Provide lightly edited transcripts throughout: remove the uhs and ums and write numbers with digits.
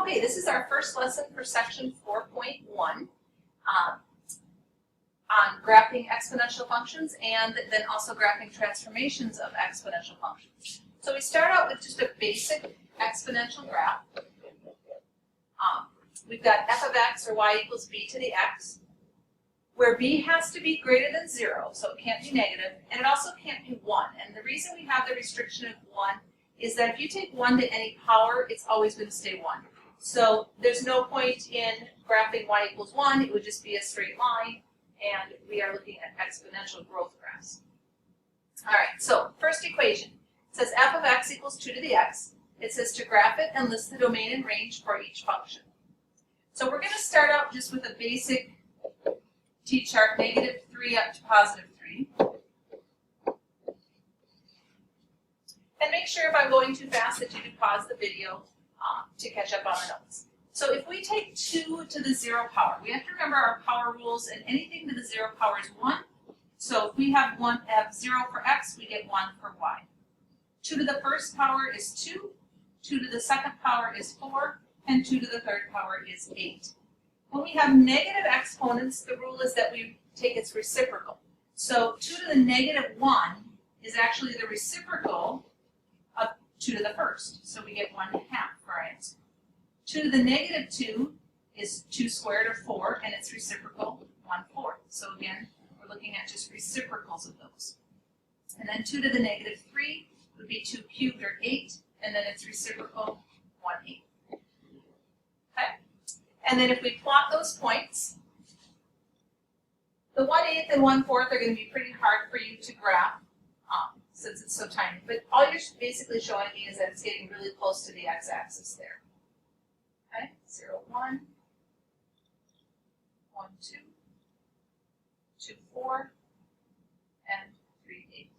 Okay, this is our first lesson for section 4.1 on graphing exponential functions and then also graphing transformations of exponential functions. So we start out with just a basic exponential graph. We've got f of x or y equals b to the x, where b has to be greater than 0, so it can't be negative, and it also can't be 1. And the reason we have the restriction of 1 is that if you take 1 to any power, it's always going to stay 1. So there's no point in graphing y equals 1, it would just be a straight line, and we are looking at exponential growth graphs. All right, so first equation says f of x equals 2 to the x. It says to graph it and list the domain and range for each function. So we're going to start out just with a basic t-chart, -3 up to +3. And make sure if I'm going too fast that you can pause the video to catch up on the notes. So if we take 2 to the 0 power, we have to remember our power rules, and anything to the 0 power is 1. So if we have 0 for x, we get 1 for y. 2 to the first power is 2, 2 to the second power is 4, and 2 to the third power is 8. When we have negative exponents, the rule is that we take its reciprocal. So 2 to the -1 is actually the reciprocal of 2 to the first. So we get 1/2 for our answer. 2 to the -2 is 2 squared or 4, and its reciprocal 1/4. So again, we're looking at just reciprocals of those. And then 2 to the -3 would be 2 cubed or 8, and then its reciprocal 1/8. Okay? And then if we plot those points, the 1/8 and 1/4 are going to be pretty hard for you to graph since it's so tiny. But all you're basically showing me is that it's getting really close to the x-axis there. Okay? 0, 1, 1, 2, 2, 4, and 3, 8.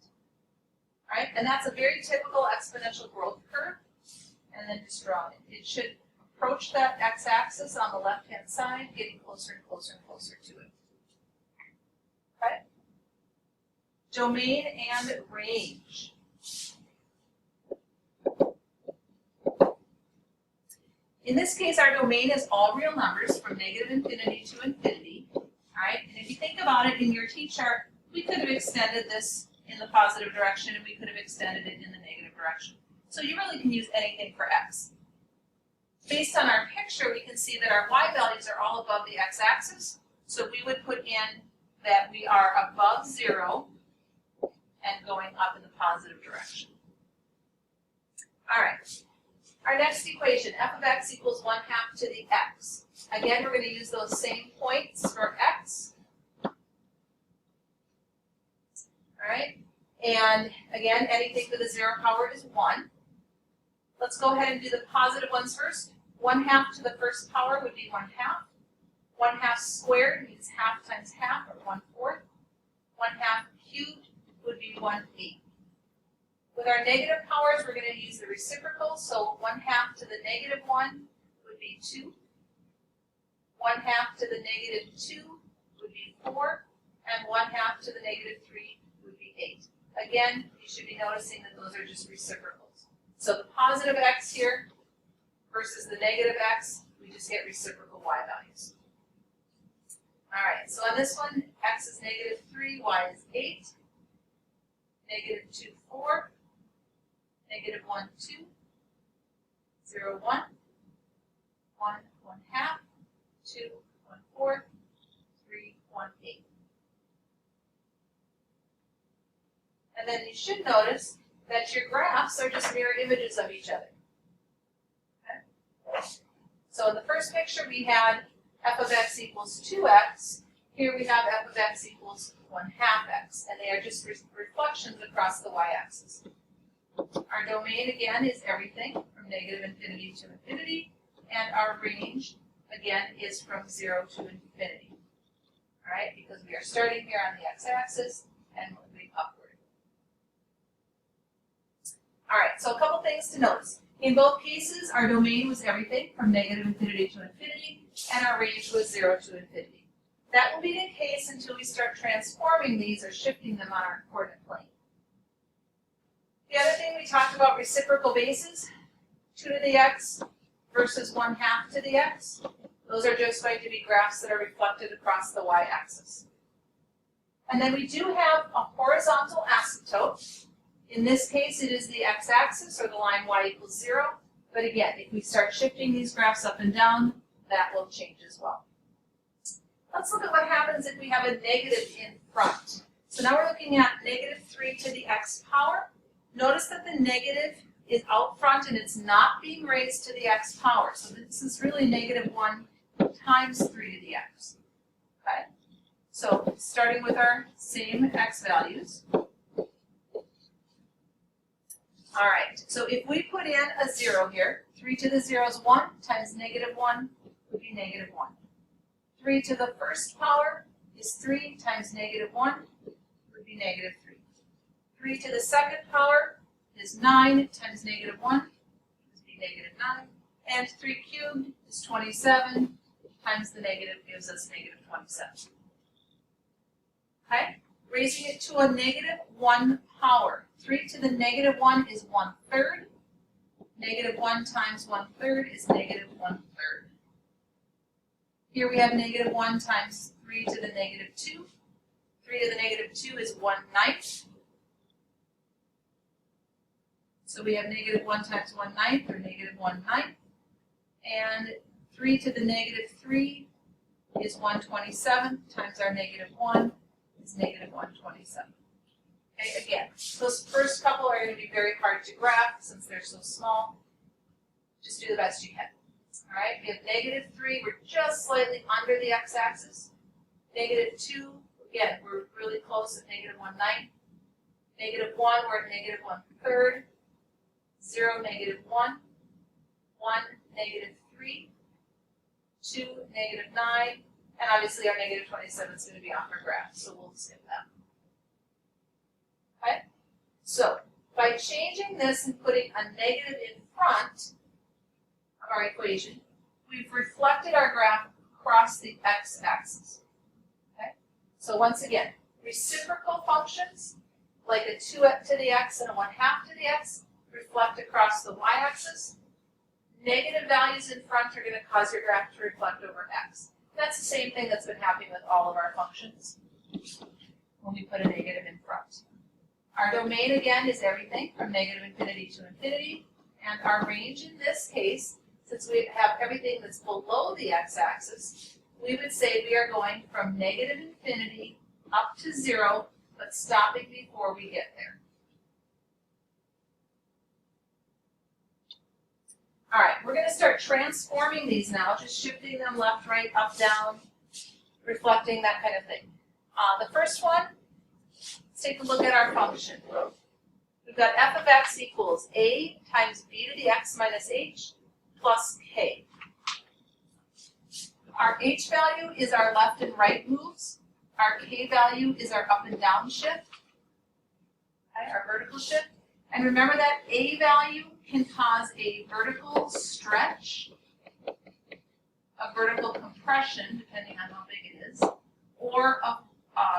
All right? And that's a very typical exponential growth curve. And then just draw it. It should approach that x-axis on the left-hand side, getting closer and closer and closer to it. Okay? Domain and range. In this case, our domain is all real numbers from -infinity to infinity. All right? And if you think about it in your t-chart, we could have extended this in the positive direction, and we could have extended it in the negative direction. So you really can use anything for x. Based on our picture, we can see that our y values are all above the x-axis. So we would put in that we are above 0 and going up in the positive direction. All right. Our next equation, f of x equals 1/2 to the x. Again, we're going to use those same points for x. All right. And again, anything to the 0 power is 1. Let's go ahead and do the positive ones first. 1/2 to the first power would be 1/2. 1/2 squared means half times half, or 1/4. 1/2 cubed would be 1/8. With our negative powers, we're going to use the reciprocal, so 1/2 to the -1 would be 2. 1/2 to the -2 would be 4, and 1/2 to the -3 would be 8. Again, you should be noticing that those are just reciprocals. So the positive x here versus the negative x, we just get reciprocal y values. All right, so on this one, x is -3, y is 8, -2, 4, -1, 2, 0, 1, 1, 1/2, 2, 1/4, 3, 1/8. And then you should notice that your graphs are just mirror images of each other. Okay? So in the first picture we had f of x equals 2x. Here we have f of x equals 1/2 x, and they are just reflections across the y-axis. Our domain, again, is everything from -infinity to infinity, and our range, again, is from 0 to infinity. All right, because we are starting here on the x-axis and moving upward. All right, so a couple things to notice. In both cases, our domain was everything from -infinity to infinity, and our range was 0 to infinity. That will be the case until we start transforming these or shifting them on our coordinate plane. The other thing we talked about reciprocal bases, 2 to the x versus 1/2 to the x, those are just going to be graphs that are reflected across the y-axis. And then we do have a horizontal asymptote. In this case, it is the x-axis, or the line y equals 0. But again, if we start shifting these graphs up and down, that will change as well. Let's look at what happens if we have a negative in front. So now we're looking at -3 to the x power. Notice that the negative is out front and it's not being raised to the x power. So this is really -1 times 3 to the x. Okay? So starting with our same x values. All right, so if we put in a 0 here, 3 to the 0 is 1 times -1 would be -1. 3 to the first power is 3 times -1 would be -3. 3 to the second power is 9 times -1 would be -9. And 3 cubed is 27 times the negative gives us -27. Okay, raising it to a -1 power. 3 to the -1 is 1/3. -1 times 1/3 is -1/3. Here we have -1 times 3 to the -2. 3 to the -2 is 1/9. So we have -1 times 1/9, or -1/9. And 3 to the -3 is 127 times our -1 is -127. Okay, again, those first couple are going to be very hard to graph since they're so small. Just do the best you can. All right, we have -3, we're just slightly under the x-axis. -2, again, we're really close at -1/9. -1, we're at -1/3. 0, -1. 1, -3. 2, -9. And obviously our -27 is going to be off our graph, so we'll skip that. Okay? So, by changing this and putting a negative in front of our equation, we've reflected our graph across the x-axis. Okay? So once again, reciprocal functions, like a 2 to the x and a 1/2 to the x, reflect across the y-axis. Negative values in front are going to cause your graph to reflect over x. That's the same thing that's been happening with all of our functions when we put a negative in front. Our domain, again, is everything from -infinity to infinity, and our range in this case, since we have everything that's below the x-axis, we would say we are going from -infinity up to 0, but stopping before we get there. All right, we're going to start transforming these now, just shifting them left, right, up, down, reflecting, that kind of thing. The first one, let's take a look at our function. We've got f of x equals a times b to the x minus h plus k. Our h value is our left and right moves. Our k value is our up and down shift, okay, our vertical shift. And remember that a value can cause a vertical stretch, a vertical compression, depending on how big it is, or a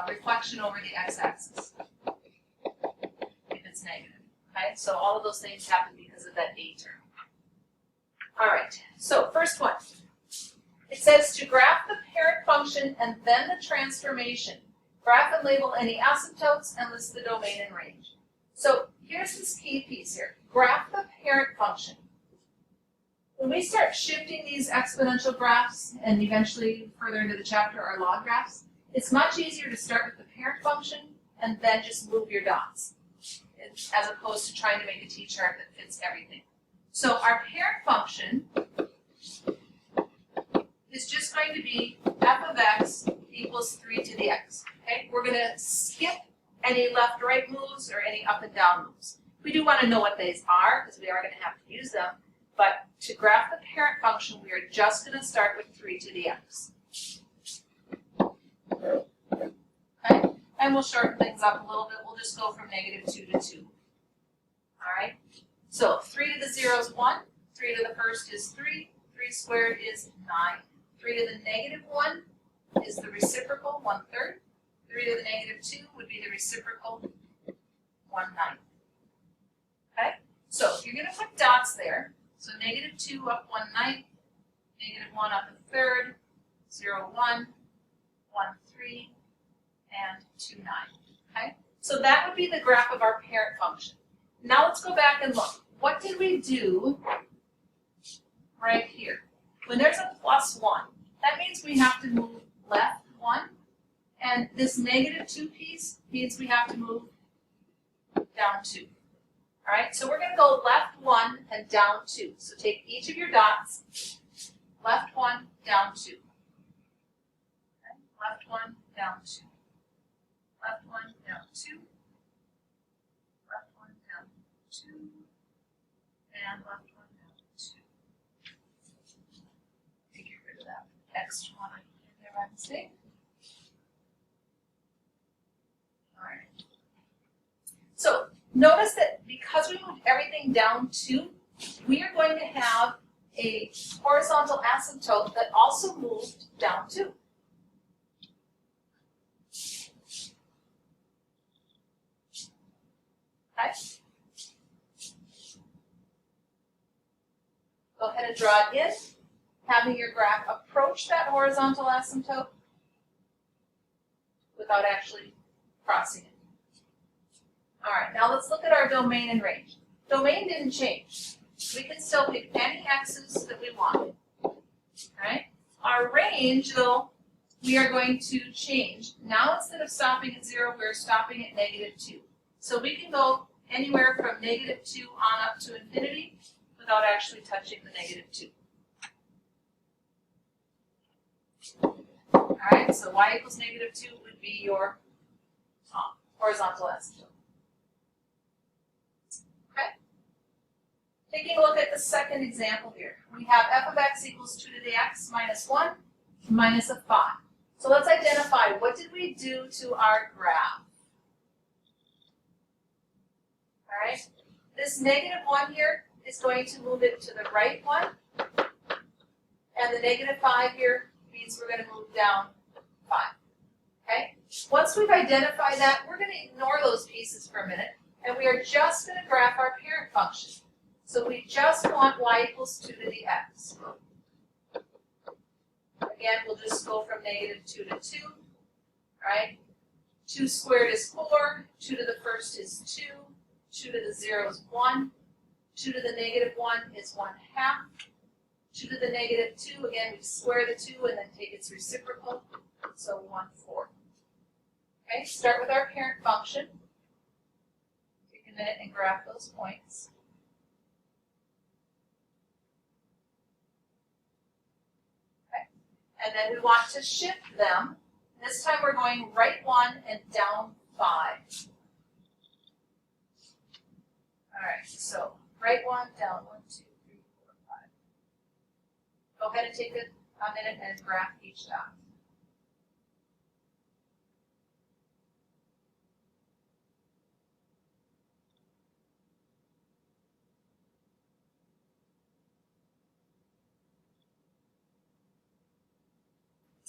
reflection over the x-axis, if it's negative. Okay, so all of those things happen because of that a term. All right, so first one. It says to graph the parent function and then the transformation. Graph and label any asymptotes and list the domain and range. So here's this key piece here. Graph the parent function. When we start shifting these exponential graphs, and eventually further into the chapter our log graphs, it's much easier to start with the parent function and then just move your dots, as opposed to trying to make a t-chart that fits everything. So our parent function is just going to be f of x equals 3 to the x. Okay? We're going to skip any left-right moves or any up and down moves. We do want to know what these are, because we are going to have to use them. But to graph the parent function, we are just going to start with 3 to the x. Okay? And we'll shorten things up a little bit. We'll just go from -2 to 2. All right? So 3 to the 0 is 1. 3 to the first is 3. 3 squared is 9. 3 to the -1 is the reciprocal, 1/3. 3 to the -2 would be the reciprocal, 1/9. Okay? So you're going to put dots there. So negative 2 up 1/9, negative 1 up 1/3, 0, 1, 1, 3, and 2, 9. Okay? So that would be the graph of our parent function. Now let's go back and look. What did we do right here? When there's a plus 1, that means we have to move left 1, and this negative 2 piece means we have to move down 2. All right, so we're going to go left 1 and down 2. So take each of your dots, left 1, down 2. Okay? Left 1, down 2. Left 1, down 2. Left 1, down 2. And left 1, down 2. Get rid of that extra one in there by mistake. All right. So notice that because we moved everything down 2, we are going to have a horizontal asymptote that also moved down 2. Okay? Go ahead and draw it in, having your graph approach that horizontal asymptote without actually crossing it. All right, now let's look at our domain and range. Domain didn't change. We can still pick any x's that we want. All right? Our range, though, we are going to change. Now instead of stopping at 0, we're stopping at negative 2. So we can go anywhere from negative 2 on up to infinity without actually touching the negative 2. All right, so y equals negative 2 would be your horizontal asymptote. Okay? Taking a look at the second example here. We have f of x equals 2 to the x minus 1 minus a 5. So let's identify what did we do to our graph. All right, this negative 1 here is going to move it to the right 1, and the negative 5 here means we're going to move down 5. Okay? Once we've identified that, we're going to ignore those pieces for a minute, and we are just going to graph our parent function. So we just want y equals 2 to the x. Again, we'll just go from negative 2 to 2. All right? 2 squared is 4. 2 to the first is 2. 2 to the 0 is 1. 2 to the negative 1 is 1/2. 2 to the negative 2, again, we square the 2 and then take its reciprocal, so 1/4. Okay, start with our parent function. Take a minute and graph those points. Okay, and then we want to shift them. This time we're going right 1 and down 5. All right, so right 1, down 1, 2, 3, 4, 5. Go ahead and take a minute and graph each dot.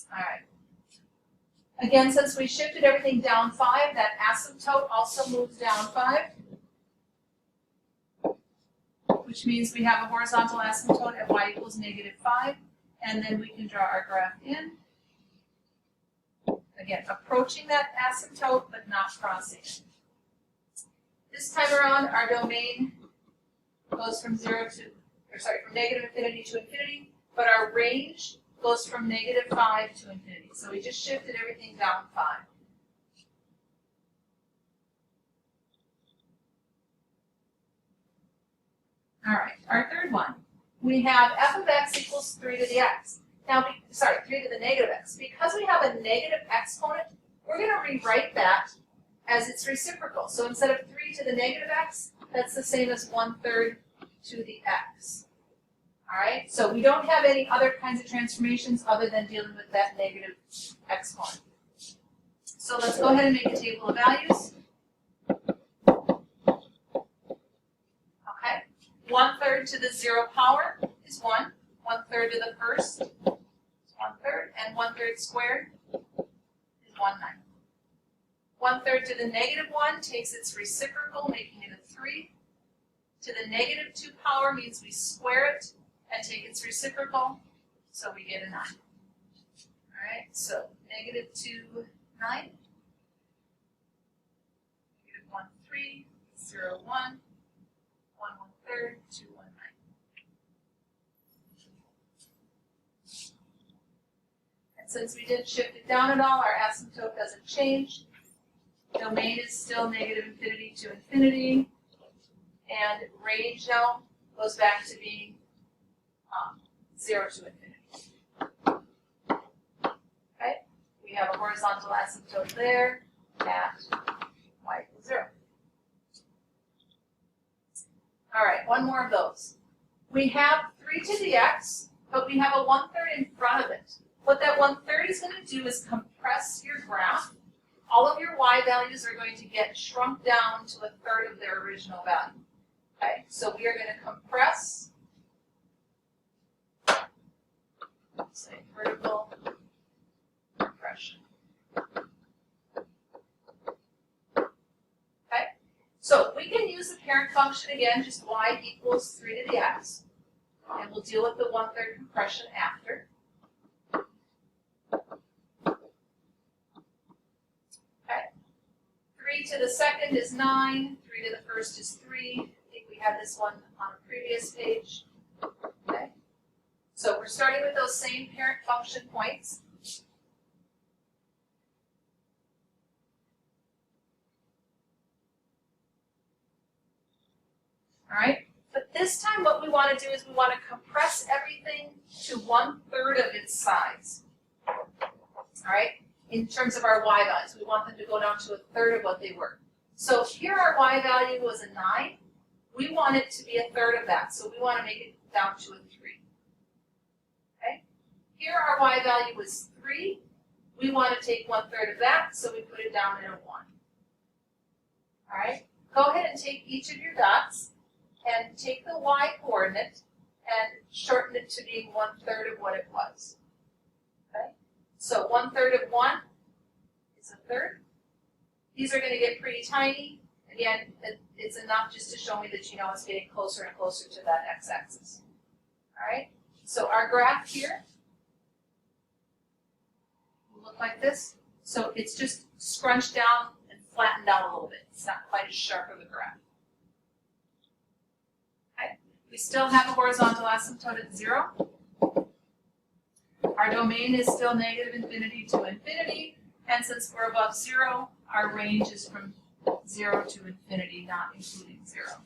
All right. Again, since we shifted everything down 5, that asymptote also moves down 5. Which means we have a horizontal asymptote at y equals negative 5, and then we can draw our graph in. Again, approaching that asymptote, but not crossing it. This time around, our domain goes from from negative infinity to infinity, but our range goes from negative 5 to infinity. So we just shifted everything down 5. All right, our third one. We have f of x equals 3 to the x. Now, 3 to the negative x. Because we have a negative exponent, we're going to rewrite that as its reciprocal. So instead of 3 to the negative x, that's the same as 1/3 to the x. All right, so we don't have any other kinds of transformations other than dealing with that negative exponent. So let's go ahead and make a table of values. Okay, 1/3 to the 0 power is 1. 1/3 to the first is 1/3, and 1/3 squared is 1/9. 1/3 to the negative 1 takes its reciprocal, making it a 3. to the negative 2 power means we square it and take its reciprocal, so we get a 9. All right, so negative 2, 9. Negative 1, 3, 0, 1, 1, 1/3, 2, 1, 9. And since we didn't shift it down at all, our asymptote doesn't change. Domain is still negative infinity to infinity. And range now goes back to being 0 to infinity. Okay? We have a horizontal asymptote there at y equals 0. All right, one more of those. We have 3 to the x, but we have a 1/3 in front of it. What that 1/3 is going to do is compress your graph. All of your y values are going to get shrunk down to 1/3 of their original value. Okay, so we are going to compress, say vertical compression. Okay, so we can use the parent function again, just y equals 3 to the x, and we'll deal with the 1/3 compression after. Okay, 3 to the second is 9, 3 to the first is 3. We had this one on a previous page. Okay, so we're starting with those same parent function points. All right, but this time what we want to do is we want to compress everything to 1/3 of its size. All right, in terms of our y values, we want them to go down to 1/3 of what they were. So here our y value was a 9. We want it to be 1/3 of that, so we want to make it down to a 3. Okay? Here our y value was 3. We want to take 1/3 of that, so we put it down at a 1. All right? Go ahead and take each of your dots and take the y coordinate and shorten it to being 1/3 of what it was. Okay? So 1/3 of 1 is 1/3. These are going to get pretty tiny. Again, it's enough just to show me that you know it's getting closer and closer to that x-axis. All right, so our graph here will look like this. So it's just scrunched down and flattened out a little bit. It's not quite as sharp of a graph. Okay, we still have a horizontal asymptote at 0. Our domain is still negative infinity to infinity, and since we're above 0, our range is from 0 to infinity, not including 0.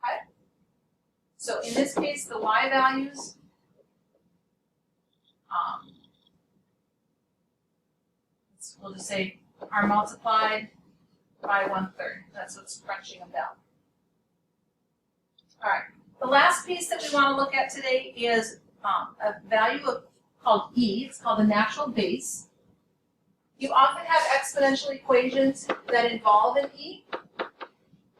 Okay? So in this case, the y values we'll just say are multiplied by 1/3. That's what's crunching them down. All right. The last piece that we want to look at today is a value called e. It's called the natural base. You often have exponential equations that involve an e.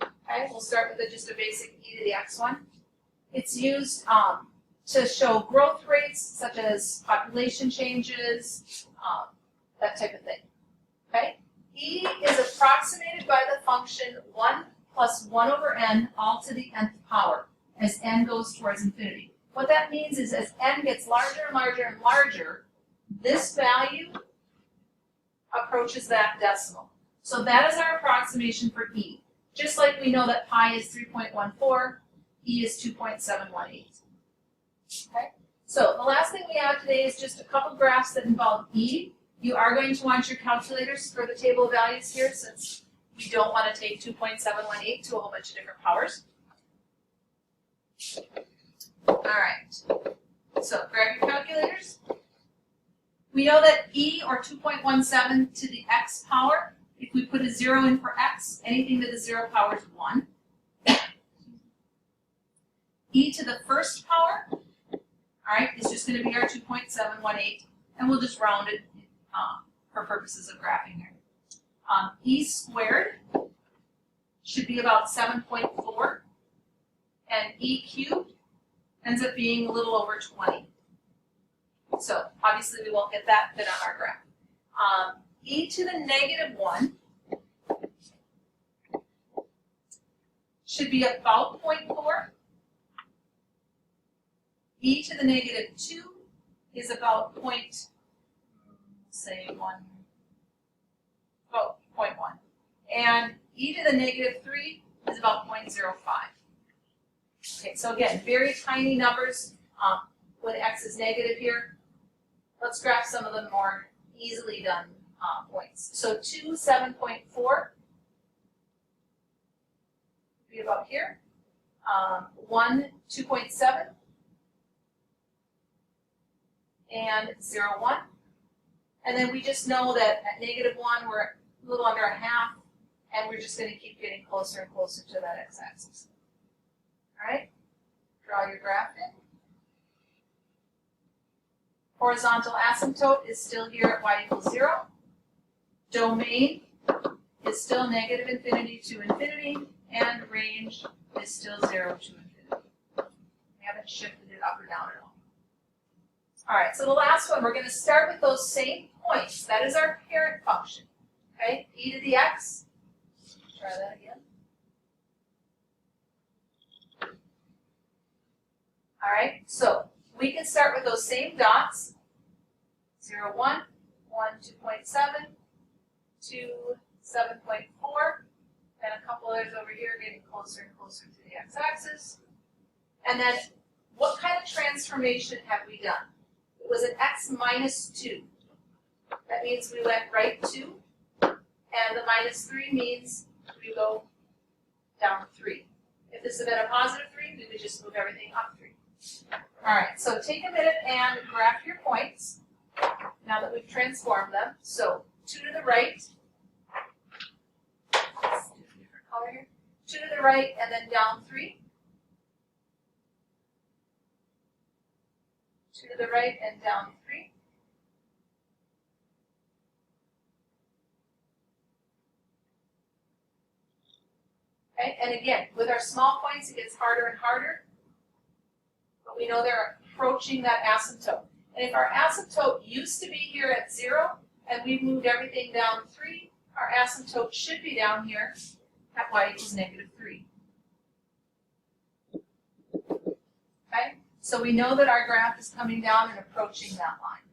Okay, we'll start with just a basic e to the x one. It's used to show growth rates such as population changes, that type of thing. Okay, e is approximated by the function 1 plus 1 over n all to the nth power as n goes towards infinity. What that means is as n gets larger and larger and larger, this value approaches that decimal. So that is our approximation for e. Just like we know that pi is 3.14, e is 2.718. Okay? So the last thing we have today is just a couple graphs that involve e. You are going to want your calculators for the table of values here, since we don't want to take 2.718 to a whole bunch of different powers. All right, so grab your calculators. We know that e, or 2.17 to the x power, if we put a 0 in for x, anything to the 0 power is 1. E to the first power, all right, is just going to be our 2.718, and we'll just round it for purposes of graphing here. E squared should be about 7.4, and e cubed ends up being a little over 20. So obviously we won't get that fit on our graph. E to the negative 1 should be about 0.4. E to the negative 2 is about about 0.1. And e to the negative 3 is about 0.05. Okay, so again, very tiny numbers when x is negative here. Let's graph some of the more easily done points. So 2, 7.4 would be about here. 1, 2.7. And 0, 1. And then we just know that at negative 1, we're a little under a half, and we're just going to keep getting closer and closer to that x-axis. All right? Draw your graph in. Horizontal asymptote is still here at y equals 0. Domain is still negative infinity to infinity, and range is still 0 to infinity. We haven't shifted it up or down at all. All right, so the last one, we're going to start with those same points. That is our parent function. Okay, e to the x. Try that again. All right, so we can start with those same dots. 0, 1, 1, 2.7, 2, 7.4, and a couple others over here getting closer and closer to the x-axis. And then what kind of transformation have we done? It was an x minus 2. That means we went right 2, and the minus 3 means we go down 3. If this had been a positive 3, we would just move everything up 3. All right, so take a minute and graph your points now that we've transformed them. So 2 to the right, let's do a different color here. 2 to the right, and then down 3. 2 to the right and down 3. Okay, and again, with our small points, it gets harder and harder, but we know they're approaching that asymptote. And if our asymptote used to be here at 0, and we've moved everything down 3, our asymptote should be down here at y equals negative 3. Okay? So we know that our graph is coming down and approaching that line.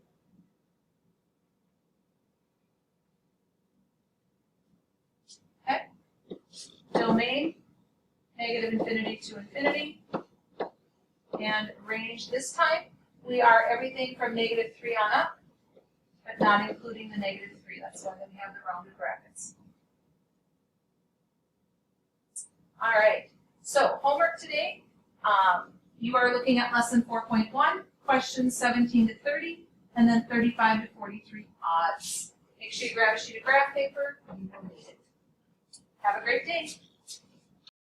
Okay? Domain, negative infinity to infinity. And range this time, we are everything from negative 3 on up, but not including the negative 3. That's why we have the rounded brackets. All right, so homework today. You are looking at lesson 4.1, questions 17 to 30, and then 35 to 43 odds. Make sure you grab a sheet of graph paper. You will need it. Have a great day.